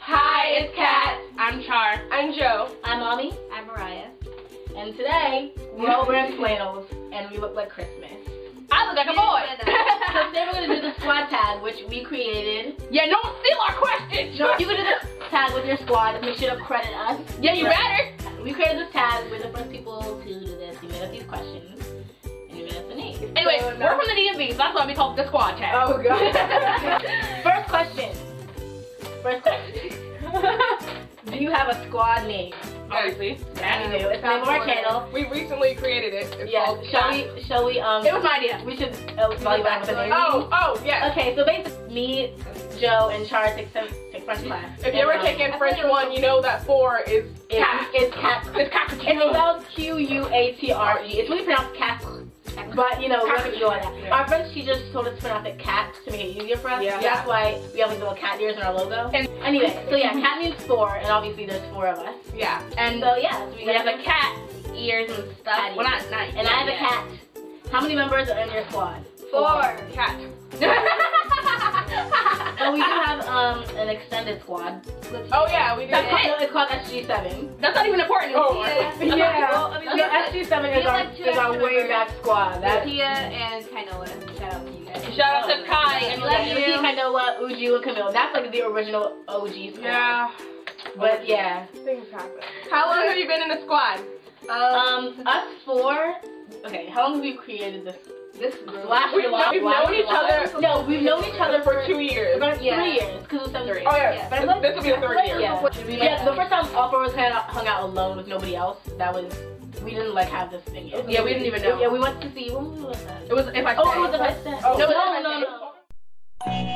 Hi, it's Kat. I'm Char. I'm Joe. I'm Mommy. I'm Mariah. And today, we're all wearing flannels and we look like Christmas. I look like a boy. So today we're going to do the squad tag, which we created. Yeah, don't steal our questions. No, you can do this tag with your squad. Make sure to credit us. Yeah, you better. We created this tag. We're the first people to do this. We made up these questions. And we made up the names. Anyway, we're from the DMV, so that's why we call it the squad tag. Oh, God. First question. Do you have a squad name? Obviously. Yeah, we do. It's the name of our channel. We recently created it. It's Yeah. called Shall we, It was my idea. we should tell you back with the name. Oh, yeah. Okay, so basically, me, Joe, and Char take French class. If you ever taken French 1, you know that 4 is cat. It's cat. It's Quatre. It's spelled Q-U-A-T-R-E. It's really pronounced Quatre. But, you know, we're not going to go on that. Yeah. Our French teacher told us to pronounce it cat to make it easier for us. Yeah. So that's why we have like little cat ears in our logo. Anyway, so yeah, cat means 4, and obviously there's 4 of us. Yeah. And so yeah, so We have a cat, ears and stuff. Cat Well, ears. not And I have a cat. How many members are in your squad? 4. Cat. So we do have an extended squad. Oh, yeah, we did. It's called SG7. That's not even important. Oh, Yeah. Well, I mean, So SG7 is our way back squad. That's Tia and Kainoa. Shout out to you guys. Shout out to Kai and love you. Kainoa, Uju, and Camille. That's like the original OG squad. Yeah. But yeah. Things happen. How long have you been in the squad? Us 4. Okay, how long have we created this group? We've known each other. No, we've known each other for 2 years. About 3 years, because it was 7th grade. Oh, yeah. But I feel like This will be the 3rd year. Yeah, the first time all 4 of us kind of hung out alone with nobody else, we didn't like have this thing yet. Yeah, we didn't even know. Yeah, we went to see, what movie was that? It was If I Stay. Oh, it was If I Stay. Oh. No.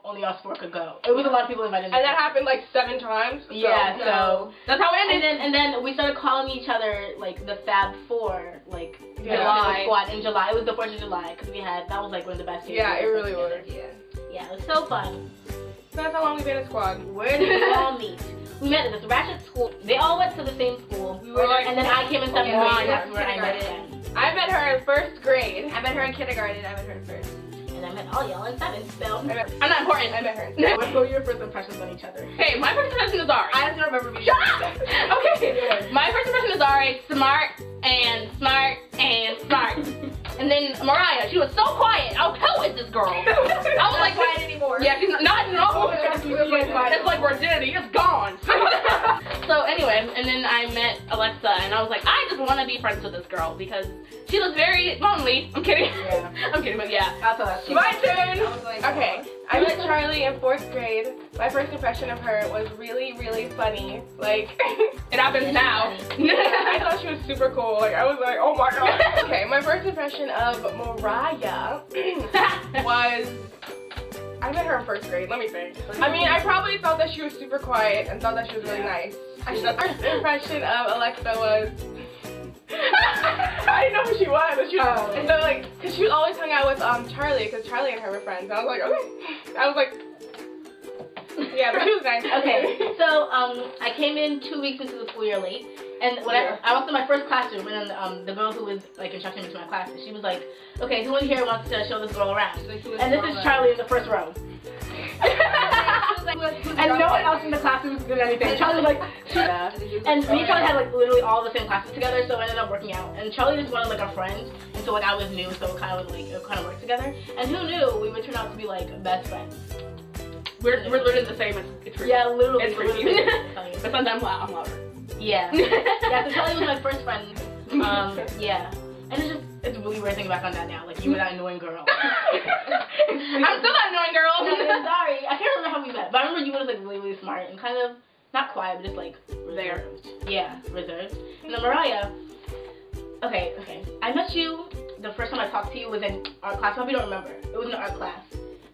Only us 4 could go. It was a lot of people invited. And that happened like 7 times. So. Yeah, so That's how it ended. and then we started calling each other like the Fab 4, like July. squad in July. It was the 4th of July because that was like one of the best days. Yeah, it really was. Yeah, it was so fun. So that's how long we've been in squad. Where did we all meet? We met at this ratchet school. They all went to the same school. And then I came in 7th grade. That's where I met them. I met her in 1st grade. I met her in kindergarten. I met her in 1st. And I met all y'all in 7th. So I'm not important. I met her in 7th. what were your first impressions on each other? Hey, my first impression is Ari. I don't remember me. Shut up! Okay. My first impression is Ari, smart and smart and smart. And then Mariah, she was so quiet. I was, who is this girl? I was like, quiet anymore. yeah, she's not no. It's like virginity, it's gone. So anyway, and then I met Alexa, and I was like, I just want to be friends with this girl because she looks very lonely. I'm kidding. Yeah. I'm kidding, but yeah. I'll tell that. My turn! I was like, Okay, I met Charlie in 4th grade. My first impression of her was really, really funny. Like, It happens now. I thought she was super cool. Like, I was like, oh my god. Okay, my first impression of Mariah was, I met her in 1st grade, let me think. I mean, I probably thought that she was super quiet and thought that she was really nice. The first impression of Alexa was, I didn't know who she was. She was and so like, cause she always hung out with Charlie, cause Charlie and her were friends. I was like, okay. I was like, yeah, but she was nice. Okay, so I came in 2 weeks into the school year late, and when I walked in my first classroom, and then the girl who was like instructing me to my classes, she was like, okay, who in here wants to show this girl around? And this is Charlie in the first row. And no one else in the classroom did anything. Charlie was like, and me and Charlie had like literally all the same classes together, so it ended up working out. And Charlie just wanted like a friend, and so like I was new, so it kind of worked together. And who knew we would turn out to be like best friends? We're literally the same. It's Yeah, literally. It's freaky. literally. But sometimes I'm louder. Yeah. Yeah, so Charlie was my first friend. Yeah. And it's really weird thinking back on that now. Like, you were that annoying girl. I'm still that annoying girl. I'm sorry. I can't remember how we met. But I remember you were just, like, really, really smart and kind of, not quiet, but just, like, reserved. Yeah, reserved. And then Mariah, okay. I met you, the first time I talked to you was in art class. I hope you don't remember. It was in art class.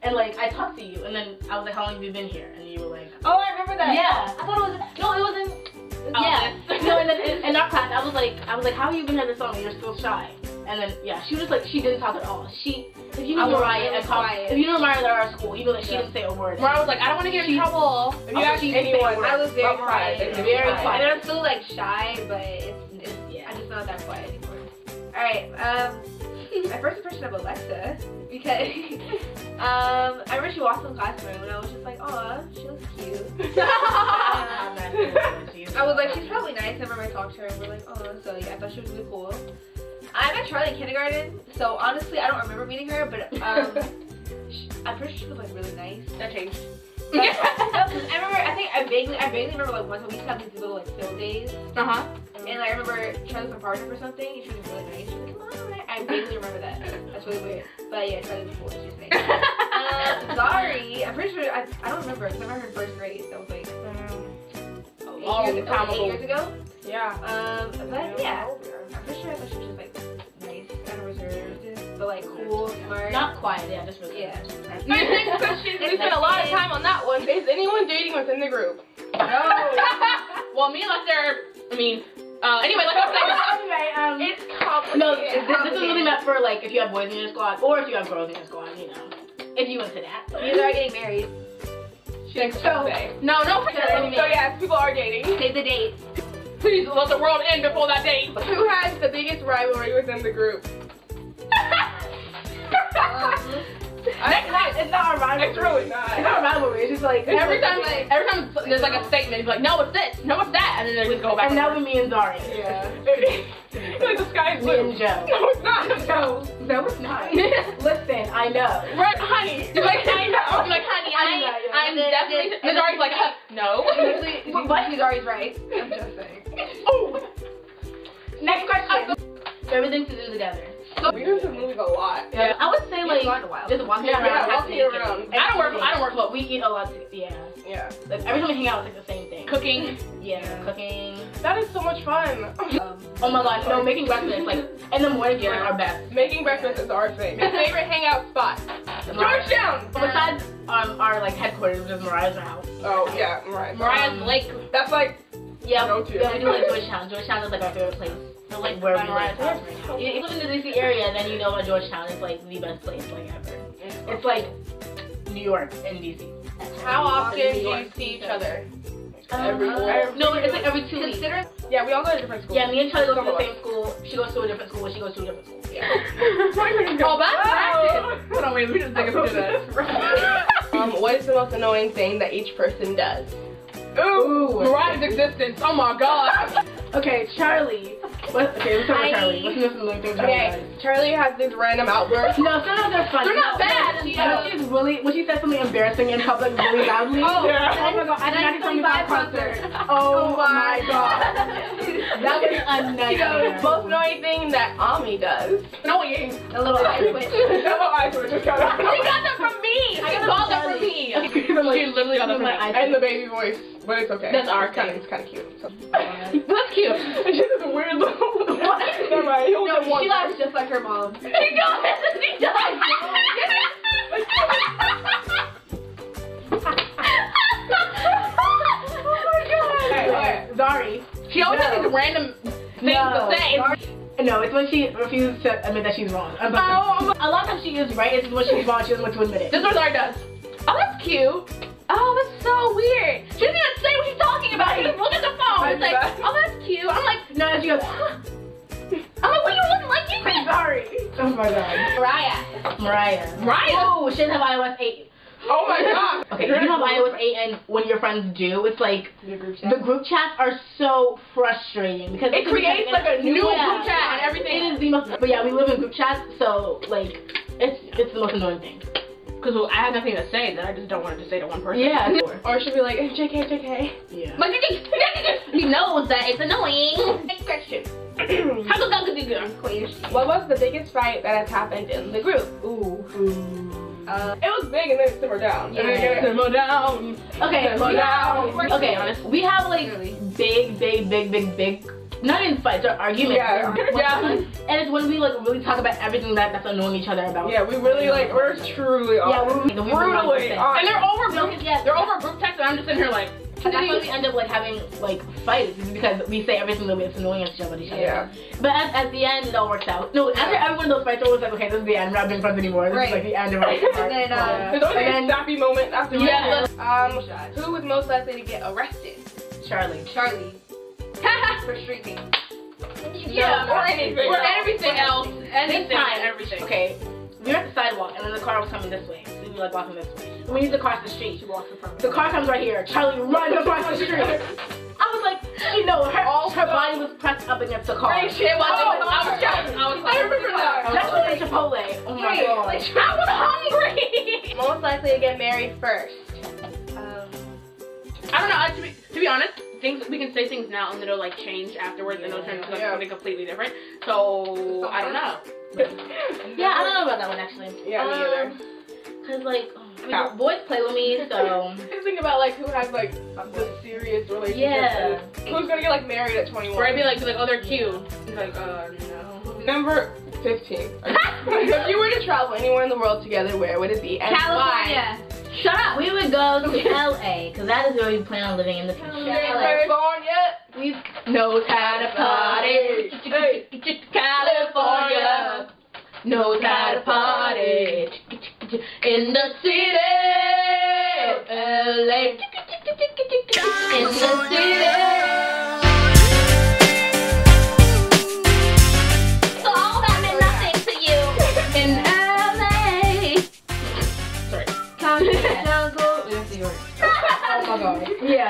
And, like, I talked to you, and then I was like, how long have you been here? And you were like, oh, I remember that. yeah. I thought it was, no, it wasn't. Yeah. No, and then in our class, I was like, how have you been here this long? You're still shy. And then she was like, she didn't talk at all. If you knew Mariah at college, if you knew Mariah at our school, you know that she didn't say a word. Mariah was like, I don't want to get in trouble. If you ask anyone, I was very quiet. Very quiet. And I'm still like shy, but it's yeah. not that quiet anymore. Alright, my first impression of Alexa, because I remember she walked in the classroom and I was just like, aw, she looks cute. I was like, she's probably nice. I remember I talked to her and we're like, oh, so yeah, I thought she was really cool. I met Charlie in kindergarten, so honestly, I don't remember meeting her, but I'm pretty sure she was like really nice. That changed. No, cause I remember, I vaguely remember like one time we used to have these little like field days. Uh-huh. And I remember Charlie was a partner for something, and she was really nice. She was like, come on. I vaguely remember that. That's really weird. But yeah, Charlie was cool. She was nice. Zari, I'm pretty sure, I don't remember, because I remember her in first grade. That was like, 8 years ago. Yeah. But yeah, I'm pretty sure I thought she was just like nice, kind of reserved, but like cool, smart. Not quiet, yeah, just really. Yeah. My next question, we spent a lot of time on that one. Is anyone dating within the group? No. Well, me and Lester, anyway, like I was saying. Anyway, It's complicated. no, this is really meant for like if you have boys in your squad or if you have girls in your squad, you know. If you into that. You are getting married. Next Tuesday. No. So yes, people are dating. Save the date. Please let the world end before that date. Who has the biggest rivalry within the group? It's not a rivalry. It's really not. It's not a rivalry. It's just like Every time there's like a statement, it's like, no, it's this, no, it's that, and then they just go back. and that would me and Zari. Yeah. Like the sky is Me blue. and Joe. No, it's not. No, it's not. Listen, I know. Right, honey. You're like, I know. You're like, honey, I'm definitely. And Zari's like, no. Usually, she's always right. I'm just saying. Oh. Next question. Everything to do together. We go to the movies a lot. Yeah. I would say like gone a while. just walking Yeah, around. walking around. I don't work, but we eat a lot. Yeah. Yeah. Like every time we hang out, it's like the same thing. Cooking. Yeah, cooking. That is so much fun. Oh my god, no, making breakfast like in the morning is like our best. Making breakfast is our thing. My favorite hangout spot. Georgetown. Besides our like headquarters, which is Mariah's house. Oh yeah, right. Mariah's Lake. That's like Yeah, Go-to. yeah, we do like Georgetown. Georgetown is like our favorite place. The Lake Where we Mariah's live. house right now. If you live in the DC area, then you know that Georgetown is like the best place like ever. It's like New York and DC. how often do you see each other? Every No, it's like every 2 weeks. Yeah, we all go to different schools. Yeah, me and Charlie go to the same school. She goes to a different school. She goes to a different school. Yeah. Oh, that's practice. Hold on, wait, we just think of that. What is the most annoying thing that each person does? Ooh, Mariah's existence. Oh my god. Okay, Charlie. Okay, let's talk about Charlie. What's the most annoying thing Charlie Okay, Charlie has these random outbursts. does? No, sometimes they're funny. They're not bad. She's really, when she says something embarrassing in public really loudly. Oh, yeah. Oh my god, I did not even concert. Oh my god. That was a nightmare. Most annoying thing that Ami does. Annoying. A little eye twitch. No, I just got She got that from me. I got that from me. She literally got that from me. And the baby voice, but it's okay. That's our kind of, it's kind of cute. So. That's cute. She does a weird little. Never mind. He only No, did one. she laughs just like her mom. She does. She does. Okay. Zari. She always has these random things to say. No, it's when she refuses to admit that she's wrong. A lot of times she is right. It's when she's wrong. She doesn't want to admit it. This is what Zari does. Oh, that's cute. Oh, that's so weird. She doesn't even say what she's talking about. She just look at the phone. It's like, oh, that's cute. I'm like, No, she goes. I'm like, what you wasn't like you? Sorry. Oh my god. Mariah. Oh, she doesn't have iOS 8. Oh my god. Okay, you have iOS 8 and when your friends do, it's like the group chats are so frustrating because It creates like a new group chat and everything. It is the most, but yeah, we live in group chats, so like it's the most annoying thing. Because I have nothing to say that I just don't want it to say to one person. Yeah. Or she'll be like, JK, JK. Yeah. But he knows that it's annoying. Next question. What What was the biggest fight that has happened in the group? Ooh. It was big and then it simmered down. And then it Simmer down. Okay. Simmer down. Okay. We have like big. Not in fights or arguments. Yeah. Yeah. And it's when we like really talk about everything that's annoying each other about. Yeah, we really like, we're truly brutally brutally honest. And they're over group text and I'm just sitting here like, That's why we end up like having like fights, is because we say everything that it's annoying us about each other. Yeah. But at the end, it all works out. No, after every one of those fights, it's always like, okay, this is the end. We're not being friends anymore. This is like the end of our And then, There's always like a snappy moment after Yeah. who was most likely to get arrested? Charlie. Charlie. For streaking. Yeah, or anything. Or everything else. Anything This time, and everything. Okay, we were at the sidewalk and then the car was coming this way. So we were like walking this way. And we need to cross the street. She walks in front of The car comes right here. Charlie runs across the street. I was like, you know, her body was pressed up against the car. Right, shit, I was shocked. I remember that. That's what they Chipotle. Oh my Wait, god. like, I was hungry. Most likely to get married first. I don't know. To be honest, we can say things now and it'll like change afterwards and it'll turn into something completely different. So I don't know. Yeah, I don't know about that one actually. Yeah, me either. Cause like, boys play with me, so. I'm thinking about like who has like the serious relationship. Yeah. Who's gonna get like married at 21? Or I'd be like, oh, they're cute. It's like, no. Number 15. If you were to travel anywhere in the world together, where would it be and California. Shut up. We would go to LA, because that is where we plan on living in the future. why? California. We knows how to party. California knows how to party. In the city of LA. In the city. So all that meant nothing to you. In LA. Sorry. Jungle. Oh my god. Yeah.